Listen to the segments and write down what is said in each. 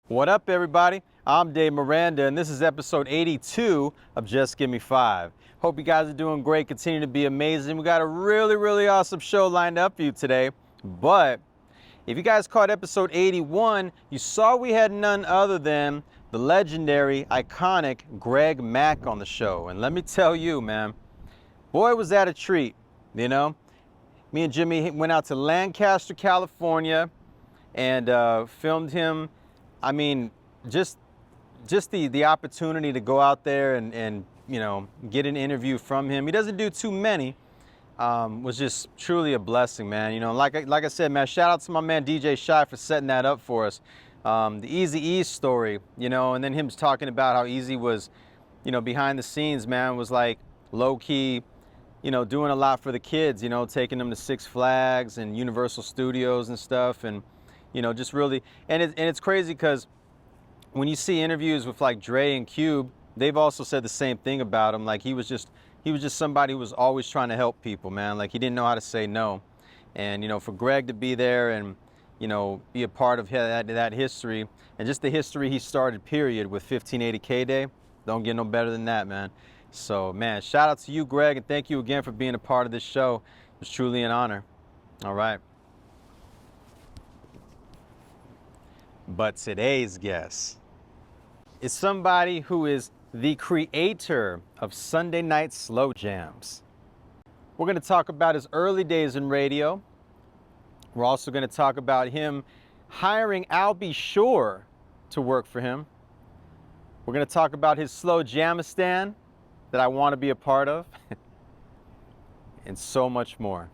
What up, everybody? I'm Dave Miranda, and this is episode 82 of Just Give Me 5. Hope you guys are doing great, continue to be amazing. We got a really awesome show lined up for you today. But if you guys caught episode 81, you saw we had none other than the legendary, iconic Greg Mack on the show. And let me tell you, man, boy, was that a treat, you know? Me and Jimmy went out to Lancaster, California, and filmed him. I mean, just the opportunity to go out there and you know, get an interview from him. He doesn't do too many. Was just truly a blessing, man. You know, like I said, man, shout out to my man DJ Shy for setting that up for us. The Eazy-E story, you know, and then him talking about how Eazy was, you know, behind the scenes, man, was like low-key, you know, doing a lot for the kids, you know, taking them to Six Flags and Universal Studios and stuff, and you know, just really, and it's crazy because when you see interviews with like Dre and Cube, they've also said the same thing about him. Like he was just somebody who was always trying to help people, man. Like he didn't know how to say no. And you know, for Greg to be there and you know, be a part of that history and just the history he started, period, with 1580K Day, don't get no better than that, man. So man, shout out to you, Greg, and thank you again for being a part of this show. It was truly an honor. All right. But today's guest is somebody who is the creator of Sunday Night Slow Jams. We're going to talk about his early days in radio. We're also going to talk about him hiring I'll Be Sure to work for him. We're going to talk about his Slowjamastan that I want to be a part of, and so much more.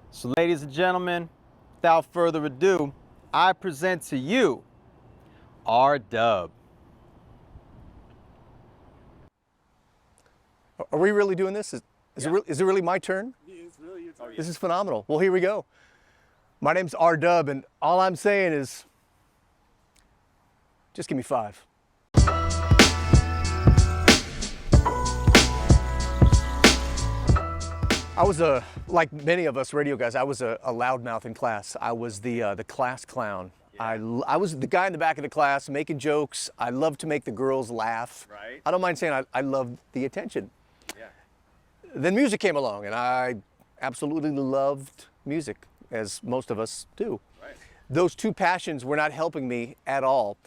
So ladies and gentlemen, without further ado, I present to you RDub. Are we really doing this? Is it really my turn? It's really your turn. This is phenomenal. Well, here we go. My name's RDub, and all I'm saying is, just give me 5. I was like many of us radio guys, I was a loudmouth in class. I was the class clown. Yeah. I was the guy in the back of the class making jokes. I loved to make the girls laugh. Right. I don't mind saying I loved the attention. Yeah. Then music came along, and I absolutely loved music, as most of us do. Right. Those two passions were not helping me at all.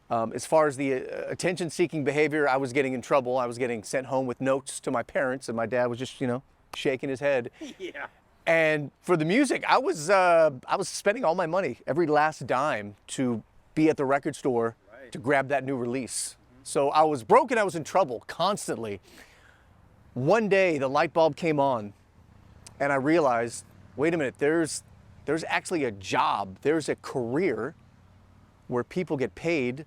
As far as the attention-seeking behavior, I was getting in trouble. I was getting sent home with notes to my parents, and my dad was just, you know, shaking his head. Yeah. And for the music, I was spending all my money, every last dime, to be at the record store to grab that new release. So I was broken, I was in trouble constantly. One day the light bulb came on and I realized, wait a minute, there's actually a job, there's a career where people get paid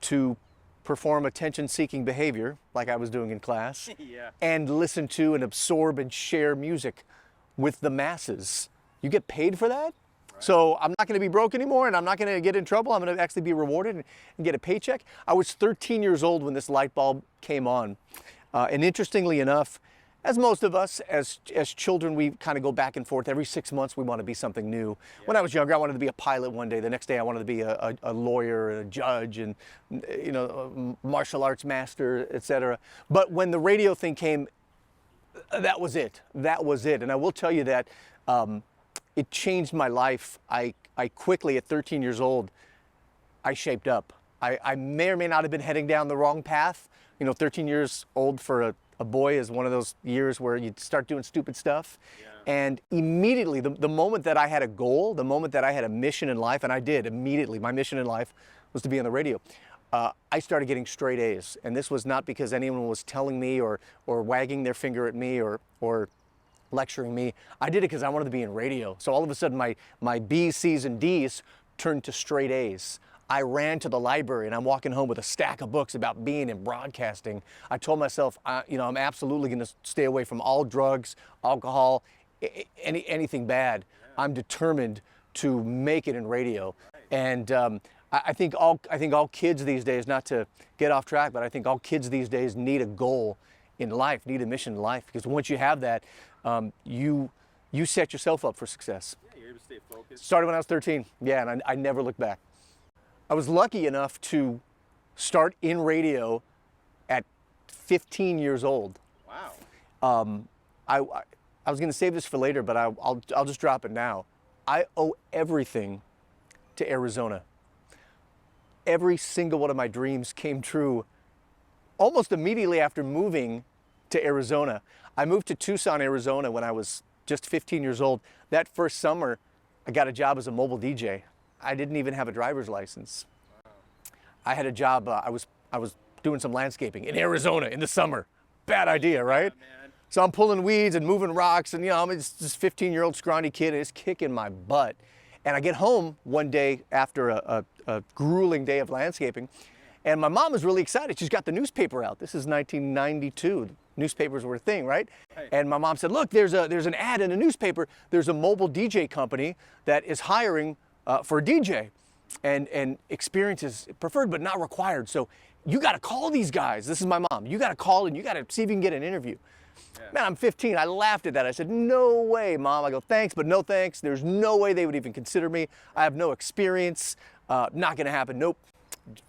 to perform attention-seeking behavior, like I was doing in class, Yeah. and listen to and absorb and share music with the masses. You get paid for that? Right. So I'm not going to be broke anymore, and I'm not going to get in trouble. I'm going to actually be rewarded and get a paycheck. I was 13 years old when this light bulb came on. And interestingly enough, as most of us, as children, we kind of go back and forth. Every 6 months, we want to be something new. Yeah. When I was younger, I wanted to be a pilot one day. The next day, I wanted to be a lawyer, and a judge, and you know, a martial arts master, etc. But when the radio thing came, that was it. That was it. And I will tell you that it changed my life. I quickly, at 13 years old, I shaped up. I may or may not have been heading down the wrong path. You know, 13 years old for a boy is one of those years where you start doing stupid stuff. Yeah. And immediately, the moment that I had a goal, the moment that I had a mission in life, and I did immediately, my mission in life was to be on the radio. I started getting straight A's. And this was not because anyone was telling me or wagging their finger at me or lecturing me. I did it because I wanted to be in radio. So all of a sudden, my B's, C's, and D's turned to straight A's. I ran to the library, and I'm walking home with a stack of books about being in broadcasting. I told myself, you know, I'm absolutely going to stay away from all drugs, alcohol, anything bad. Yeah. I'm determined to make it in radio. Right. And I think all kids these days, not to get off track, but I think all kids these days need a goal in life, need a mission in life, because once you have that, you set yourself up for success. Yeah, you're able to stay focused. Started when I was 13, yeah, and I never looked back. I was lucky enough to start in radio at 15 years old. Wow. I was going to save this for later, but I'll just drop it now. I owe everything to Arizona. Every single one of my dreams came true almost immediately after moving to Arizona. I moved to Tucson, Arizona when I was just 15 years old. That first summer, I got a job as a mobile DJ. I didn't even have a driver's license. I had a job, I was doing some landscaping in Arizona in the summer. Bad idea, right? Yeah, so I'm pulling weeds and moving rocks, and I'm just this 15-year-old scrawny kid, and it's kicking my butt. And I get home one day after a grueling day of landscaping, and my mom is really excited. She's got the newspaper out. This is 1992. Newspapers were a thing, right? And my mom said, look, there's an ad in a newspaper. There's a mobile DJ company that is hiring for a DJ. And experience is preferred but not required. So you got to call these guys. This is my mom. You got to call and you got to see if you can get an interview. Yeah. Man, I'm 15. I laughed at that. I said, no way, Mom. I go, thanks, but no thanks. There's no way they would even consider me. I have no experience. Not going to happen. Nope.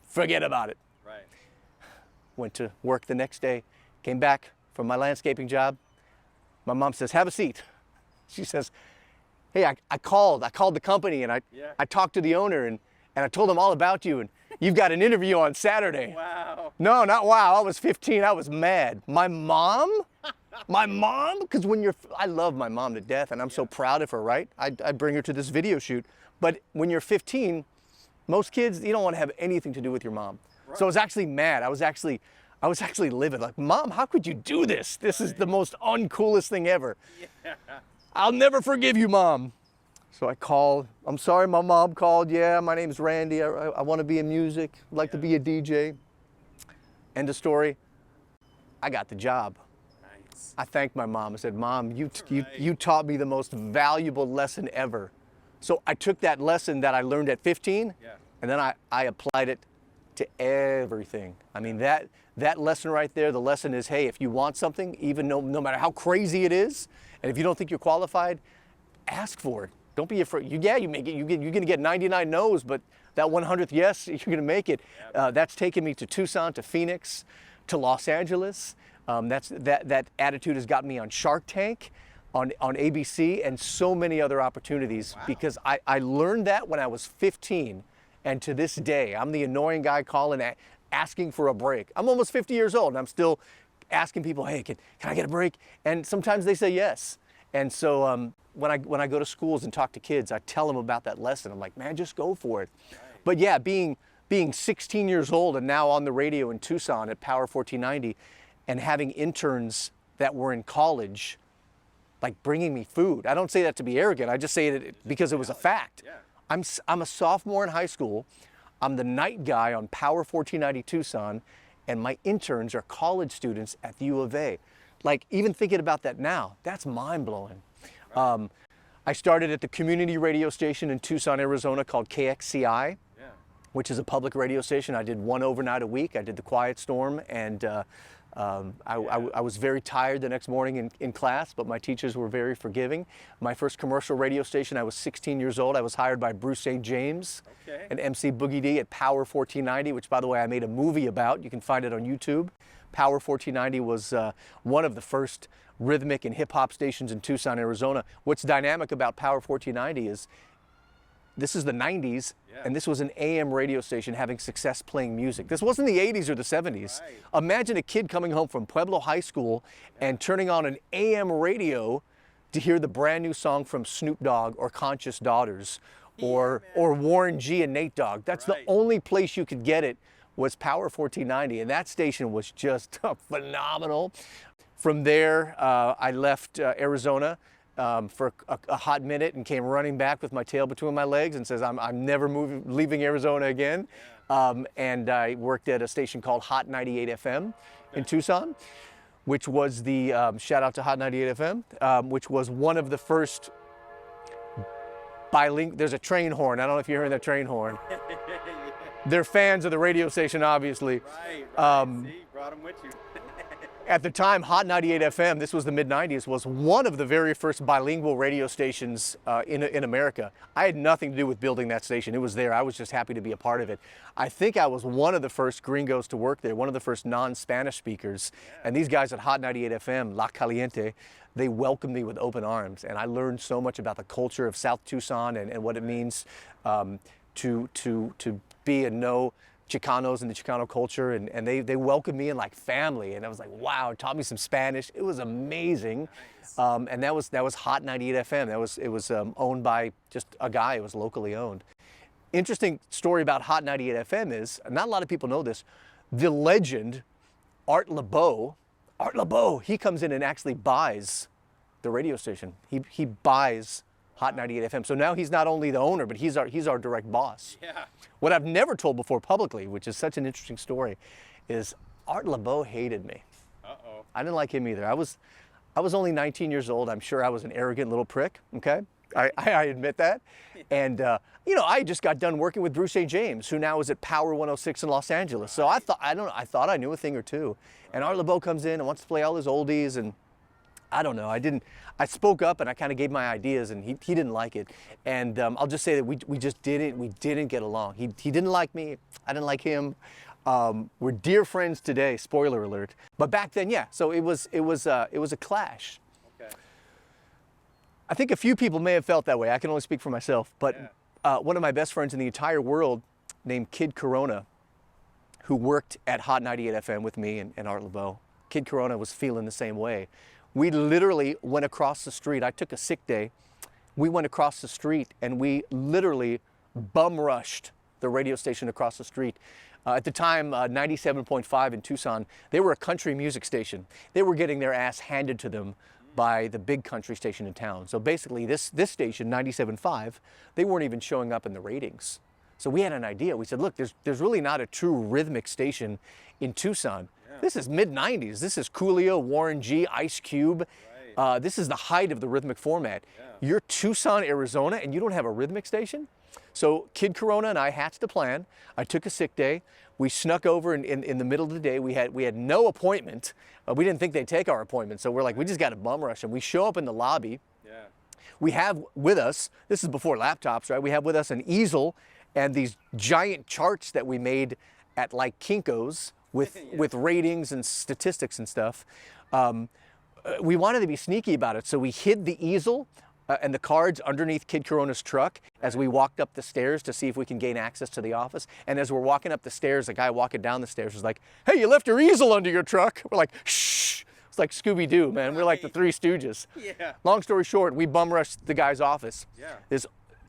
Forget about it. Right. Went to work the next day. Came back from my landscaping job. My mom says, have a seat. She says, hey, I called the company and I talked to the owner and I told him all about you and you've got an interview on Saturday. Wow. No, not wow. I was 15. I was mad. My mom? My mom? Because I love my mom to death and I'm so proud of her, right? I bring her to this video shoot. But when you're 15, most kids, you don't want to have anything to do with your mom. Right. So I was actually mad. I was actually livid. Like, Mom, how could you do this? This is the most uncoolest thing ever. Yeah. I'll never forgive you, Mom. So I called. I'm sorry, my mom called. Yeah, my name's Randy. I want to be in music. I'd like to be a DJ. End of story. I got the job. Nice. I thanked my mom. I said, Mom, you taught me the most valuable lesson ever. So I took that lesson that I learned at 15, and then I applied it to everything. I mean, that lesson right there, the lesson is, hey, if you want something, even no matter how crazy it is, and if you don't think you're qualified, ask for it. Don't be afraid. You make it. You're going to get 99 no's, but that 100th yes, you're going to make it. That's taken me to Tucson, to Phoenix, to Los Angeles. That attitude has gotten me on Shark Tank, on ABC, and so many other opportunities. Wow. Because I learned that when I was 15, and to this day, I'm the annoying guy calling, asking for a break. I'm almost 50 years old, and I'm still asking people, hey, can I get a break? And sometimes they say yes. And so when I go to schools and talk to kids, I tell them about that lesson. I'm like, man, just go for it. Right. But yeah, being 16 years old and now on the radio in Tucson at Power 1490 and having interns that were in college, like bringing me food. I don't say that to be arrogant. I just say it because it was a fact. Yeah. I'm a sophomore in high school. I'm the night guy on Power 1490 Tucson, and my interns are college students at the U of A. Like, even thinking about that now, that's mind-blowing. Right. I started at the community radio station in Tucson, Arizona called KXCI, which is a public radio station. I did one overnight a week. I did the Quiet Storm, and I was very tired the next morning in class, but my teachers were very forgiving. My first commercial radio station, I was 16 years old. I was hired by Bruce St. James and MC Boogie D at Power 1490, which, by the way, I made a movie about. You can find it on YouTube. Power 1490 was one of the first rhythmic and hip-hop stations in Tucson, Arizona. What's dynamic about Power 1490 is this is the 90s, and this was an AM radio station having success playing music. This wasn't the 80s or the 70s. Right. Imagine a kid coming home from Pueblo High School and turning on an AM radio to hear the brand new song from Snoop Dogg or Conscious Daughters or Warren G and Nate Dogg. That's the only place you could get it was Power 1490, and that station was just phenomenal. From there, I left Arizona for a hot minute and came running back with my tail between my legs and says, I'm never leaving Arizona again. And I worked at a station called Hot 98 FM in Tucson, which was the, shout out to Hot 98 FM, which was one of the first bilingual, there's a train horn. I don't know if you're hearing that train horn. They're fans of the radio station, obviously. Right. See, brought them with you. At the time, Hot 98 FM, this was the mid-90s, was one of the very first bilingual radio stations in America. I had nothing to do with building that station. It was there. I was just happy to be a part of it. I think I was one of the first gringos to work there, one of the first non-Spanish speakers. And these guys at Hot 98 FM, La Caliente, they welcomed me with open arms. And I learned so much about the culture of South Tucson and what it means to be and know Chicanos and the Chicano culture, and they welcomed me in like family, and I was like, wow, it taught me some Spanish. It was amazing. Nice. And that was Hot 98 FM. It was owned by just a guy. It was locally owned. Interesting story about Hot 98 FM is, not a lot of people know this, the legend Art Laboe, he comes in and actually buys the radio station. He buys Hot 98 FM. So now he's not only the owner, but he's our direct boss. Yeah. What I've never told before publicly, which is such an interesting story, is Art Laboe hated me. Uh-oh. I didn't like him either. I was only 19 years old. I'm sure I was an arrogant little prick, okay? I admit that. And, I just got done working with Bruce A. James, who now is at Power 106 in Los Angeles. So I thought I knew a thing or two. And Art Laboe comes in and wants to play all his oldies, and I don't know. I spoke up and I kind of gave my ideas, and he didn't like it. And I'll just say that we didn't get along. He didn't like me. I didn't like him. We're dear friends today. Spoiler alert. But back then, yeah. So it was a clash. Okay. I think a few people may have felt that way. I can only speak for myself. But one of my best friends in the entire world, named Kid Corona, who worked at Hot 98 FM with me and Art Laboe. Kid Corona was feeling the same way. We literally went across the street. I took a sick day. We went across the street and we literally bum rushed the radio station across the street. At the time, 97.5 in Tucson, they were a country music station. They were getting their ass handed to them by the big country station in town. So basically this station, 97.5, they weren't even showing up in the ratings. So we had an idea. We said, look, there's really not a true rhythmic station in Tucson. This is mid-90s. This is Coolio, Warren G, Ice Cube. Right. This is the height of the rhythmic format. Yeah. You're Tucson, Arizona, and you don't have a rhythmic station? So Kid Corona and I hatched a plan. I took a sick day. We snuck over in the middle of the day. We had no appointment. We didn't think they'd take our appointment. So we're like, we just got to bum rush. And we show up in the lobby. Yeah. We have with us, this is before laptops, right? We have with us an easel and these giant charts that we made at like Kinko's, with ratings and statistics and stuff. We wanted to be sneaky about it, so we hid the easel and the cards underneath Kid Corona's truck as we walked up the stairs to see if we can gain access to the office. And as we're walking up the stairs, the guy walking down the stairs was like, hey, you left your easel under your truck. We're like, shh. It's like Scooby-Doo, man. We're like the Three Stooges. Yeah. Long story short, we bum rushed the guy's office. Yeah. This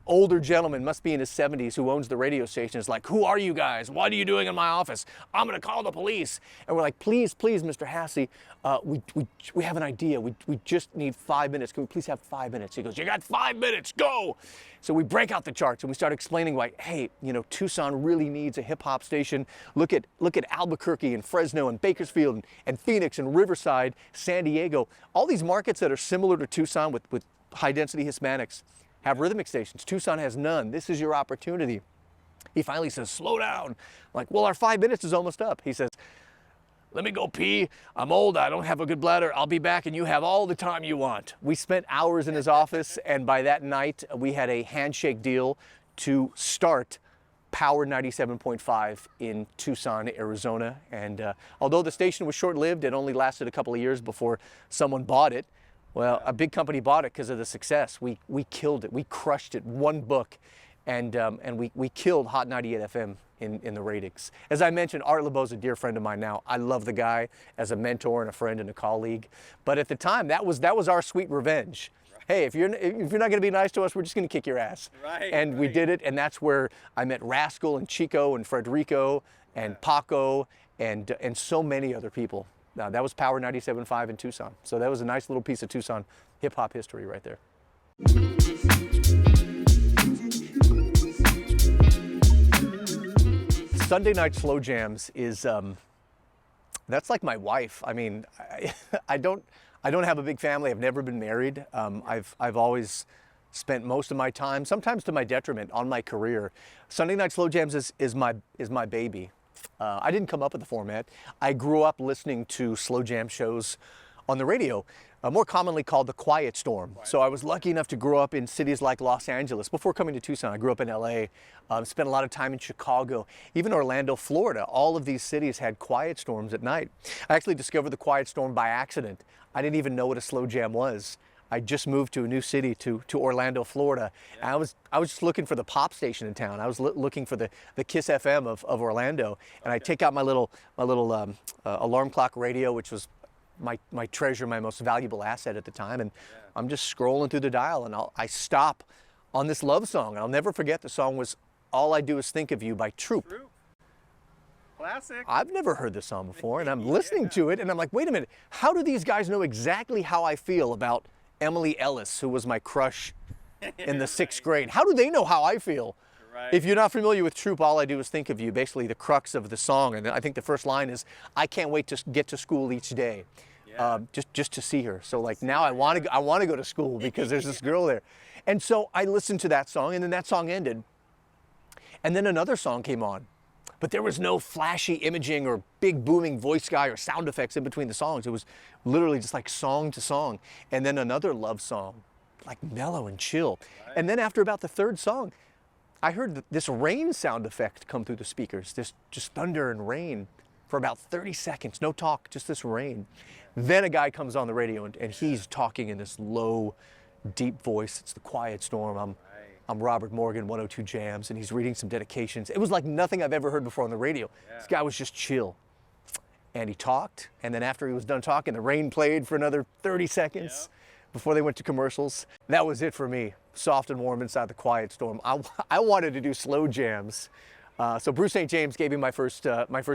older gentleman, must be in his 70s, who owns the radio station, is like, who are you guys? What are you doing in my office? I'm gonna call the police. And we're like, please, Mr. Hassey, we have an idea. We just need 5 minutes. Can we please have 5 minutes? He goes, you got 5 minutes, go. So we break out the charts and we start explaining why, hey, Tucson really needs a hip hop station. Look at Albuquerque and Fresno and Bakersfield and Phoenix and Riverside, San Diego, all these markets that are similar to Tucson with high density Hispanics have rhythmic stations. Tucson has none. This is your opportunity. He finally says, slow down. I'm like, well, our 5 minutes is almost up. He says, let me go pee. I'm old. I don't have a good bladder. I'll be back and you have all the time you want. We spent hours in his office, and by that night, we had a handshake deal to start Power 97.5 in Tucson, Arizona. And although the station was short-lived, it only lasted a couple of years before someone bought it. Well, a big company bought it because of the success. We killed it. We crushed it. One book, and we killed Hot 98 FM in the ratings. As I mentioned, Art Laboe's a dear friend of mine now. I love the guy as a mentor and a friend and a colleague. But at the time, that was our sweet revenge. Right. Hey, if you're not going to be nice to us, we're just going to kick your ass. Right. And we did it, and that's where I met Rascal and Chico and Frederico and Paco and so many other people. Now, that was Power 97.5 in Tucson. So that was a nice little piece of Tucson hip-hop history right there. Sunday night slow jams is, that's like my wife. I mean, I don't have a big family. I've never been married. I've always spent most of my time, sometimes to my detriment, on my career. Sunday night slow jams is my baby. I didn't come up with the format. I grew up listening to slow jam shows on the radio, more commonly called the Quiet Storm. So I was lucky enough to grow up in cities like Los Angeles. Before coming to Tucson, I grew up in LA, spent a lot of time in Chicago, even Orlando, Florida. All of these cities had quiet storms at night. I actually discovered the Quiet Storm by accident. I didn't even know what a slow jam was. I just moved to a new city, to Orlando, Florida. And I was just looking for the pop station in town. I was looking for the Kiss FM of Orlando. And I take out my little alarm clock radio, which was my treasure, my most valuable asset at the time. And I'm just scrolling through the dial, and I stop on this love song. And I'll never forget, the song was All I Do Is Think of You by Troop. Classic. I've never heard this song before, and I'm listening to it, and I'm like, wait a minute, how do these guys know exactly how I feel about Emily Ellis, who was my crush in the 6th grade? How do they know how I feel? Right. If you're not familiar with Troop, All I Do Is Think of You, basically the crux of the song, and I think the first line is, I can't wait to get to school each day, just to see her. So like now I want to go to school because there's this girl there. And so I listened to that song, and then that song ended, and then another song came on. But there was no flashy imaging or big booming voice guy or sound effects in between the songs. It was literally just like song to song. And then another love song, like mellow and chill. Right. And then after about the 3rd song, I heard this rain sound effect come through the speakers, this just thunder and rain for about 30 seconds, no talk, just this rain. Then a guy comes on the radio, and he's talking in this low, deep voice. It's the Quiet Storm. I'm Robert Morgan, 102 Jams, and he's reading some dedications. It was like nothing I've ever heard before on the radio. This guy was just chill. And he talked, and then after he was done talking, the rain played for another 30 seconds before they went to commercials. That was it for me, soft and warm inside the Quiet Storm. I wanted to do slow jams. So Bruce St. James gave me my first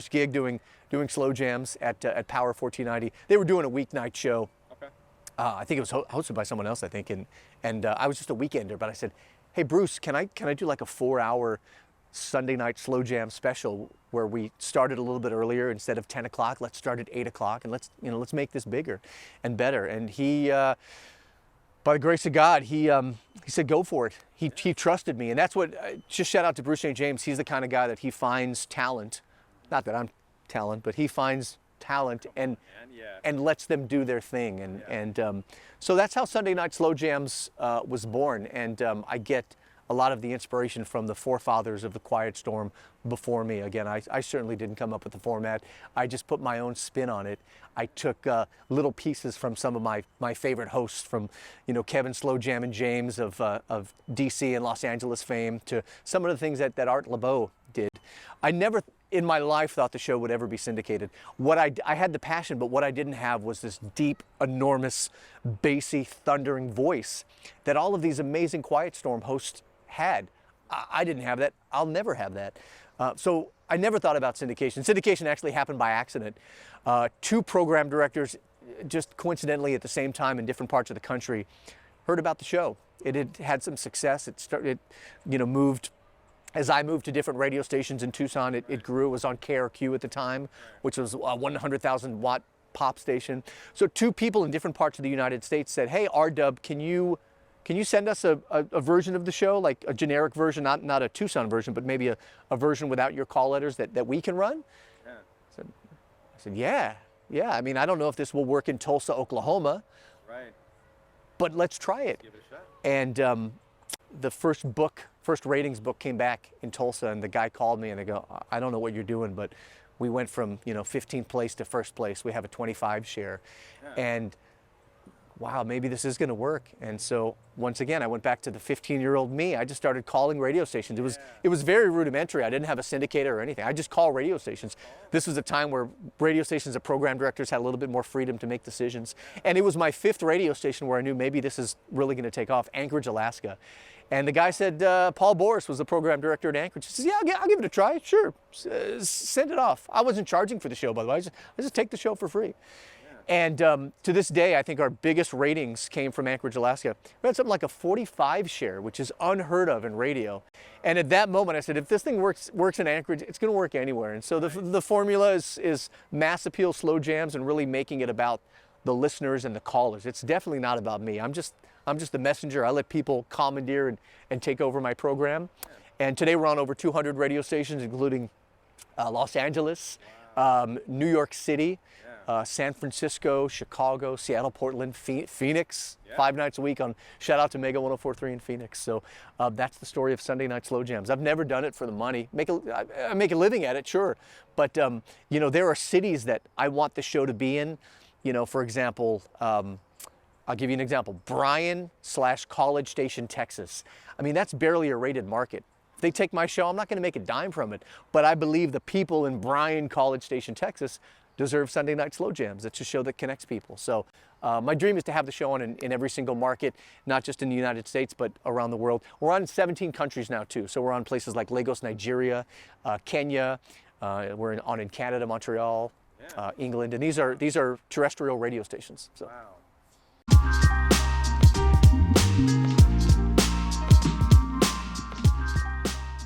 gig doing slow jams at Power 1490. They were doing a weeknight show. Okay. I think it was hosted by someone else, I think, and I was just a weekender, but I said, hey Bruce, can I do like a 4-hour Sunday night slow jam special where we started a little bit earlier instead of 10 o'clock? Let's start at 8 o'clock, and let's make this bigger and better. And he, by the grace of God, he said go for it. He trusted me, and that's what. Just shout out to Bruce St. James. He's the kind of guy that he finds talent. Not that I'm talent, but he finds talent and lets them do their thing. And so that's how Sunday Night Slow Jams was born. And I get a lot of the inspiration from the forefathers of the Quiet Storm before me. Again, I certainly didn't come up with the format. I just put my own spin on it. I took little pieces from some of my favorite hosts, from Kevin Slow Jammin' James of DC and Los Angeles fame, to some of the things that Art Laboe did. I never in my life thought the show would ever be syndicated. I had the passion, but what I didn't have was this deep, enormous, bassy, thundering voice that all of these amazing Quiet Storm hosts had. I didn't have that. I'll never have that. So I never thought about syndication. Syndication actually happened by accident. 2 program directors, just coincidentally at the same time in different parts of the country, heard about the show. It had had some success. It moved. As I moved to different radio stations in Tucson, it grew. It was on KRQ at the time, which was a 100,000 watt pop station. So 2 people in different parts of the United States said, hey, RDub, can you send us a version of the show, like a generic version, not a Tucson version, but maybe a version without your call letters that we can run? Yeah. I said, yeah. I mean, I don't know if this will work in Tulsa, Oklahoma, right? But let's try it. Give it a shot. And the first ratings book came back in Tulsa, and the guy called me and they go, I don't know what you're doing, but we went from 15th place to 1st place. We have a 25 share. Yeah. And wow, maybe this is going to work. And so once again, I went back to the 15-year-old me. I just started calling radio stations. It was very rudimentary. I didn't have a syndicator or anything. I just called radio stations. This was a time where radio stations and program directors had a little bit more freedom to make decisions. And it was my 5th radio station where I knew maybe this is really going to take off, Anchorage, Alaska. And the guy said, Paul Boris was the program director at Anchorage. He says, yeah, I'll give it a try. Sure, send it off. I wasn't charging for the show, by the way. I just take the show for free. And to this day, I think our biggest ratings came from Anchorage, Alaska. We had something like a 45 share, which is unheard of in radio. And at that moment, I said, if this thing works in Anchorage, it's going to work anywhere. And so the formula is mass appeal slow jams and really making it about the listeners and the callers. It's definitely not about me. I'm just the messenger. I let people commandeer and take over my program. And today we're on over 200 radio stations, including Los Angeles, New York City, San Francisco, Chicago, Seattle, Portland, Phoenix, 5 nights a week on, shout out to Mega 104.3 in Phoenix. So that's the story of Sunday Night Slow Jams. I've never done it for the money. I make a living at it, sure. But, you know, there are cities that I want the show to be in. You know, for example, I'll give you an example. Bryan/College Station, Texas. I mean, that's barely a rated market. If they take my show, I'm not going to make a dime from it. But I believe the people in Bryan, College Station, Texas deserve Sunday Night Slow Jams. It's a show that connects people. So my dream is to have the show on in every single market, not just in the United States, but around the world. We're on 17 countries now, too. So we're on places like Lagos, Nigeria, Kenya. We're on in Canada, Montreal, England. And these are terrestrial radio stations. So. Wow.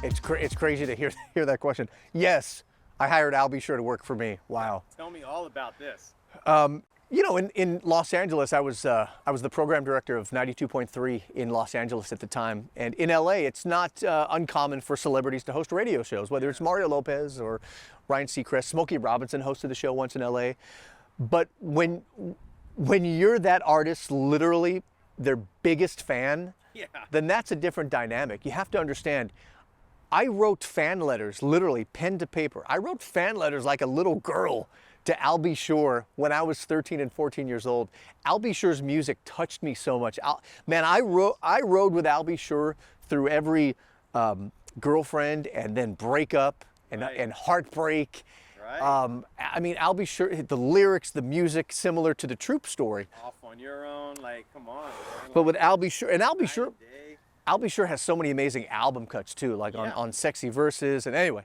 It's crazy to hear that question. Yes, I hired Al Be Sure to work for me. Wow. Tell me all about this. You know, in Los Angeles, I was the program director of 92.3 in Los Angeles at the time. And in LA, it's not uncommon for celebrities to host radio shows, whether it's Mario Lopez or Ryan Seacrest. Smokey Robinson hosted the show once in LA. But when you're that artist, literally their biggest fan, then that's a different dynamic. You have to understand, I wrote fan letters, literally pen to paper. I wrote fan letters like a little girl to Al Be Sure when I was 13 and 14 years old. Al Be Sure's music touched me so much. Man, I rode with Al Be Sure through every girlfriend and then breakup and heartbreak. Right. I mean, Al Be Sure, the lyrics, the music, similar to the Troop story. Off on your own, like, come on. Man. But with Al Be Sure, and Al Be Sure has so many amazing album cuts too, like on Sexy Verses. And anyway,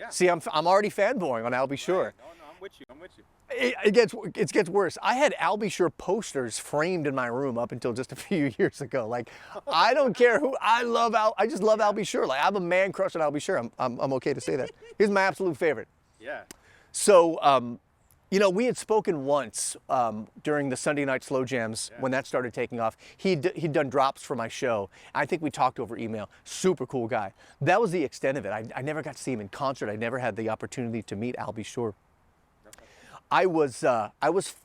see, I'm already fanboying on Al Be Sure. Right. No, I'm with you. I'm with you. It gets worse. I had Al Be Sure posters framed in my room up until just a few years ago. Like, I don't care who, I just love Al Be Sure. Like, I'm a man crush on Al Be Sure. I'm okay to say that. He's my absolute favorite. Yeah. So, you know, we had spoken once during the Sunday Night Slow Jams when that started taking off. He'd done drops for my show. I think we talked over email. Super cool guy. That was the extent of it. I never got to see him in concert. I never had the opportunity to meet Al Be Sure. I was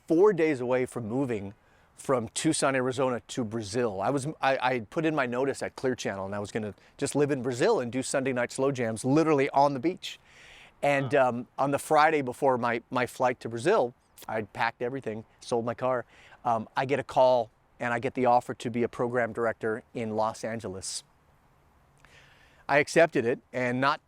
4 days away from moving from Tucson, Arizona to Brazil. I put in my notice at Clear Channel, and I was going to just live in Brazil and do Sunday Night Slow Jams literally on the beach. And on the Friday before my flight to Brazil, I'd packed everything, sold my car. I get a call and I get the offer to be a program director in Los Angeles. I accepted it, and I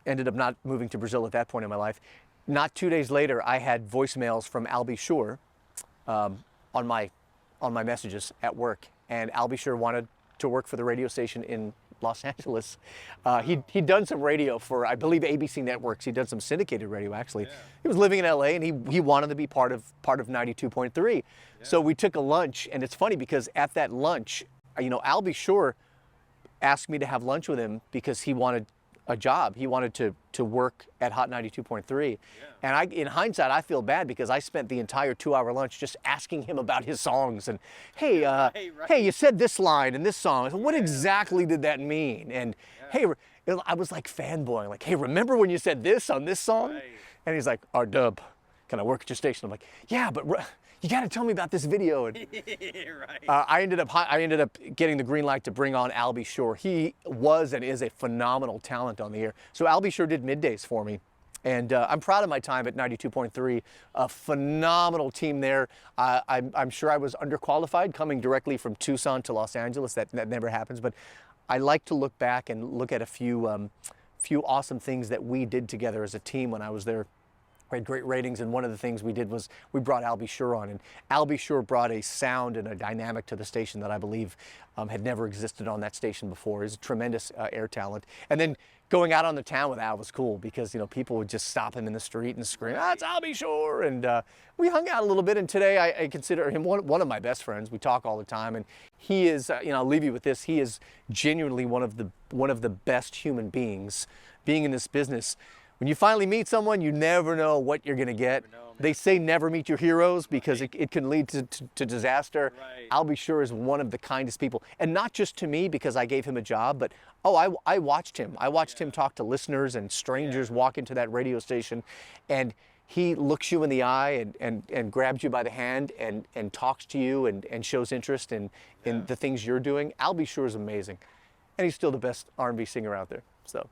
ended up not moving to Brazil at that point in my life. Not 2 days later, I had voicemails from Al Be Sure on my messages at work, and Al Be Sure wanted to work for the radio station in Los Angeles. He'd done some radio for, I believe, ABC Networks. He'd done some syndicated radio, actually. Yeah. He was living in LA, and he wanted to be part of 92.3. Yeah. So we took a lunch, and it's funny because at that lunch, you know, Al Be Sure asked me to have lunch with him because he wanted a job. He wanted to work at Hot 92.3. Yeah. And in hindsight, I feel bad because I spent the entire 2-hour lunch just asking him about his songs. And, hey, hey, you said this line in this song. So what exactly did that mean? And, hey, I was like fanboying, like, hey, remember when you said this on this song? Right. And he's like, RDub, can I work at your station? I'm like, yeah, but you got to tell me about this video. And, right. I ended up getting the green light to bring on Al Be Sure. He was and is a phenomenal talent on the air. So Al Be Sure did middays for me. And I'm proud of my time at 92.3. A phenomenal team there. I'm sure I was underqualified coming directly from Tucson to Los Angeles. That never happens. But I like to look back and look at a few awesome things that we did together as a team when I was there. We had great ratings, and one of the things we did was we brought Al Be Sure on, and Al Be Sure brought a sound and a dynamic to the station that I believe had never existed on that station before. He's a tremendous air talent. And then going out on the town with Al was cool because, you know, people would just stop him in the street and scream, it's Al Be Sure. And we hung out a little bit, and today I consider him one of my best friends. We talk all the time, and he is, you know, I'll leave you with this. He is genuinely one of the best human beings. Being in this business, when you finally meet someone, you never know what you're gonna get. They say never meet your heroes because it can lead to disaster. Right. Albie Sure is one of the kindest people. And not just to me because I gave him a job, but I watched him. I watched him talk to listeners and strangers walk into that radio station, and he looks you in the eye and grabs you by the hand and talks to you and shows interest in the things you're doing. Albie Sure is amazing. And he's still the best R&B singer out there. So.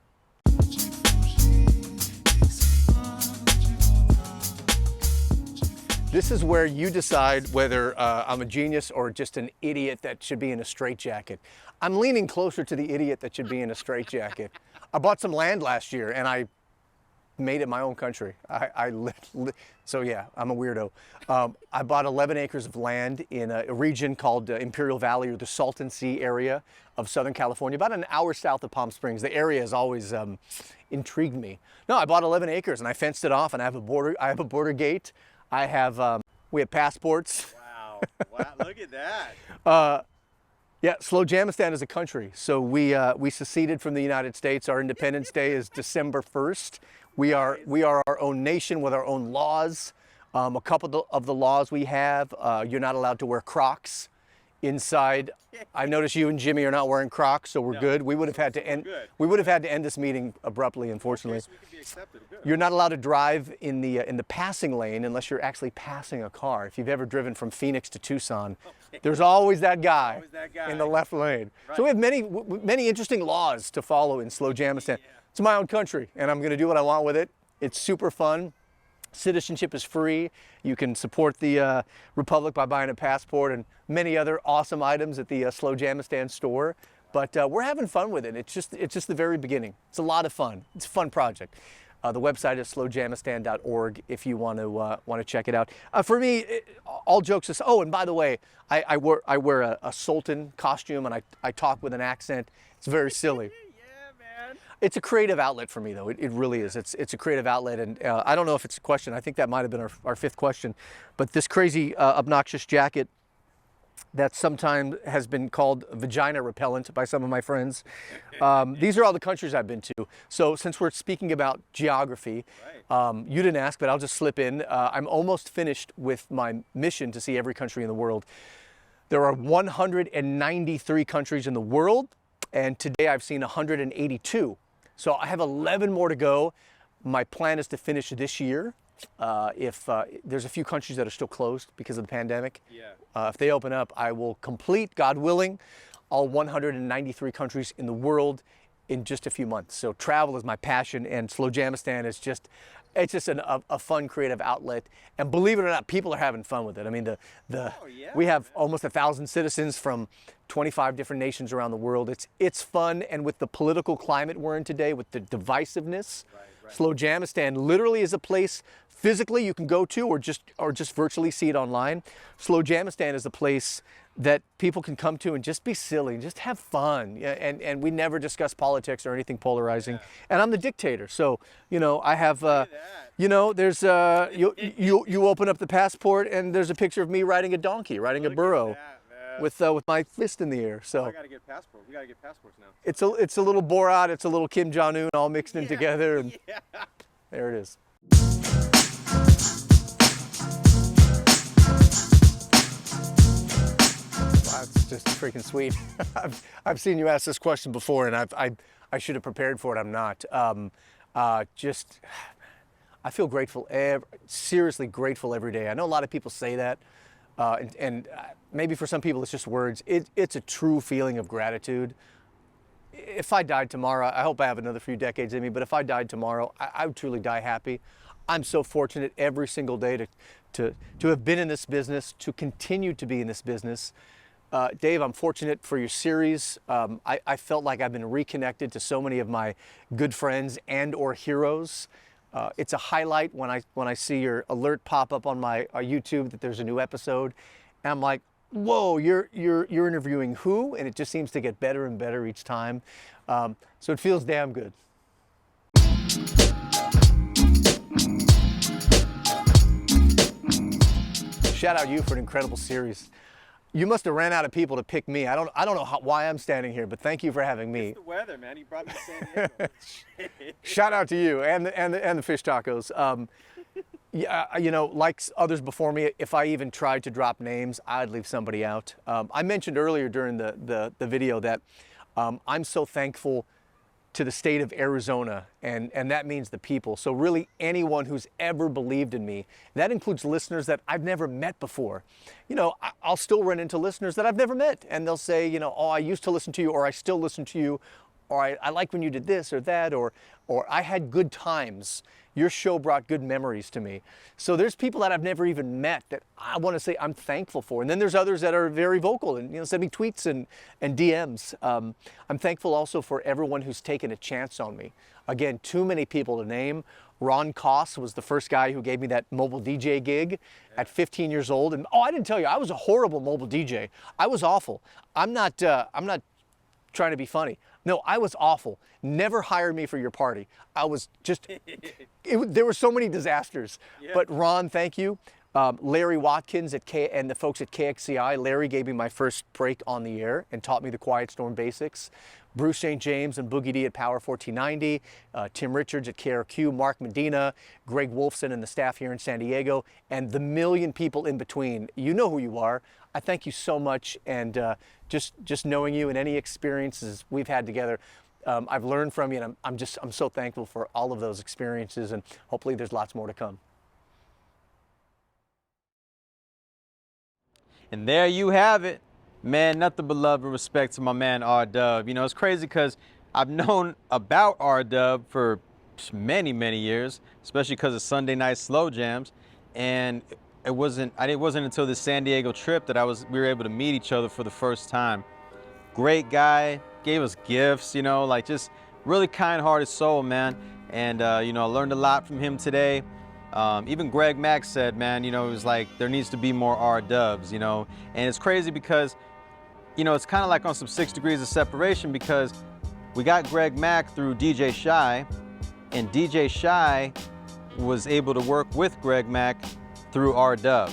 This is where you decide whether I'm a genius or just an idiot that should be in a straitjacket. I'm leaning closer to the idiot that should be in a straitjacket. I bought some land last year and I made it my own country. So yeah, I'm a weirdo. I bought 11 acres of land in a region called Imperial Valley, or the Salton Sea area of Southern California, about an hour south of Palm Springs. The area has always intrigued me. No, I bought 11 acres and I fenced it off, and I have a border gate. We have passports. Wow, look at that. Yeah, Slowjamastan is a country. So we seceded from the United States. Our Independence Day is December 1st. We are our own nation with our own laws. A couple of the laws we have, you're not allowed to wear Crocs inside. I notice you and Jimmy are not wearing Crocs, so we're good. We would have had to end. We would have had to end this meeting abruptly, unfortunately. Okay, so we can be accepted. Good. You're not allowed to drive in the passing lane unless you're actually passing a car. If you've ever driven from Phoenix to Tucson, there's always that guy in the left lane. Right. So we have many interesting laws to follow in Slowjamastan. It's my own country, and I'm going to do what I want with it. It's super fun. Citizenship is free. You can support the Republic by buying a passport and many other awesome items at the Slowjamastan store. But we're having fun with it. It's just the very beginning. It's a lot of fun. It's a fun project. The website is slowjamastan.org if you want to check it out. For me, all jokes aside. Oh, and by the way, I wear a sultan costume and I talk with an accent. It's very silly. It's a creative outlet for me, though. It really is. It's a creative outlet, and I don't know if it's a question. I think that might have been our fifth question. But this crazy, obnoxious jacket that sometimes has been called vagina repellent by some of my friends. These are all the countries I've been to. So since we're speaking about geography, you didn't ask, but I'll just slip in. I'm almost finished with my mission to see every country in the world. There are 193 countries in the world, and today I've seen 182. So I have 11 more to go. My plan is to finish this year. If there's a few countries that are still closed because of the pandemic. If they open up, I will complete, God willing, all 193 countries in the world in just a few months. So travel is my passion, and Slowjamastan is just a fun creative outlet. And believe it or not, people are having fun with it. I mean, we have almost 1,000 citizens from 25 different nations around the world. It's fun, and with the political climate we're in today, with the divisiveness, Slowjamastan literally is a place physically you can go to, or just virtually see it online. Slowjamastan is a place that people can come to and just be silly and just have fun. And we never discuss politics or anything polarizing. And I'm the dictator, so I have there's you open up the passport and there's a picture of me riding a donkey, riding a burro. With my fist in the air. So I gotta get passport. We gotta get passports now. It's a little Borat, it's a little Kim Jong-un all mixed in together, and there it is. Wow, it's just freaking sweet. I've seen you ask this question before, and I should have prepared for it. I'm not. I feel grateful, seriously grateful every day. I know a lot of people say that. And maybe for some people it's just words. It's a true feeling of gratitude. If I died tomorrow, I hope I have another few decades in me, but if I died tomorrow, I would truly die happy. I'm so fortunate every single day to have been in this business, to continue to be in this business. Dave, I'm fortunate for your series. I felt like I've been reconnected to so many of my good friends and or heroes. It's a highlight when I see your alert pop up on my YouTube that there's a new episode, and I'm like, whoa, you're interviewing who? And it just seems to get better and better each time. So it feels damn good. Shout out you for an incredible series. You must have ran out of people to pick me. I don't know why I'm standing here, but thank you for having me. It's the weather, man. You brought me to San Diego. Shout out to you and the fish tacos. Yeah, you know, like others before me, if I even tried to drop names, I'd leave somebody out. I mentioned earlier during the video that I'm so thankful to the state of Arizona, and that means the people. So really anyone who's ever believed in me, that includes listeners that I've never met before. You know, I'll still run into listeners that I've never met, and they'll say, you know, oh, I used to listen to you, or I still listen to you, or I like when you did this or that, or I had good times. Your show brought good memories to me. So there's people that I've never even met that I want to say I'm thankful for. And then there's others that are very vocal and, you know, send me tweets and DMs. I'm thankful also for everyone who's taken a chance on me. Again, too many people to name. Ron Koss was the first guy who gave me that mobile DJ gig at 15 years old. And oh, I didn't tell you, I was a horrible mobile DJ. I was awful. I'm not trying to be funny. No, I was awful. Never hire me for your party. I was just, there were so many disasters. Yeah. But Ron, thank you. Larry Watkins and the folks at KXCI. Larry gave me my first break on the air and taught me the Quiet Storm basics. Bruce St. James and Boogie D at Power 1490, Tim Richards at KRQ, Mark Medina, Greg Wolfson and the staff here in San Diego, and the million people in between. You know who you are. I thank you so much, and just knowing you and any experiences we've had together, I've learned from you, and I'm so thankful for all of those experiences, and hopefully there's lots more to come. And there you have it. Man, nothing but love and respect to my man RDub. You know, it's crazy because I've known about RDub for many, many years, especially because of Sunday night slow jams. And it wasn't until the San Diego trip that we were able to meet each other for the first time. Great guy, gave us gifts, you know, like just really kind-hearted soul, man. And, you know, I learned a lot from him today. Even Greg Mack said, man, you know, it was like, there needs to be more RDubs, you know. And it's crazy because, you know, it's kind of like on some 6 degrees of separation because we got Greg Mack through DJ Shy, and DJ Shy was able to work with Greg Mack through RDub.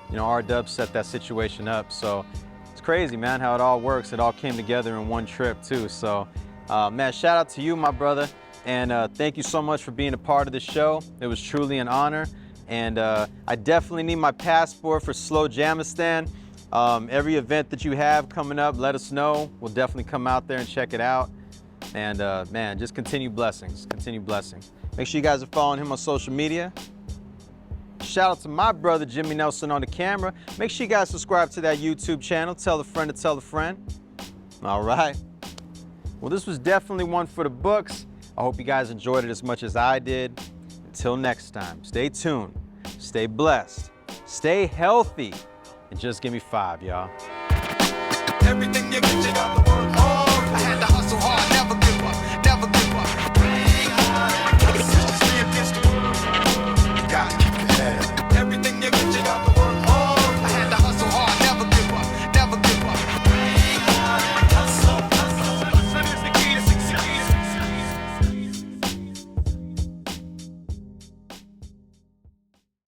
You know, RDub set that situation up. So it's crazy, man, how it all works. It all came together in one trip too. So, man, shout out to you, my brother. And thank you so much for being a part of the show. It was truly an honor. And I definitely need my passport for Slowjamastan. Every event that you have coming up, let us know. We'll definitely come out there and check it out. And man, just continue blessings, continue blessings. Make sure you guys are following him on social media. Shout out to my brother, Jimmy Nelson, on the camera. Make sure you guys subscribe to that YouTube channel. Tell a friend to tell a friend. All right. Well, this was definitely one for the books. I hope you guys enjoyed it as much as I did. Until next time, stay tuned, stay blessed, stay healthy, and just give me 5, y'all. Everything you get, you got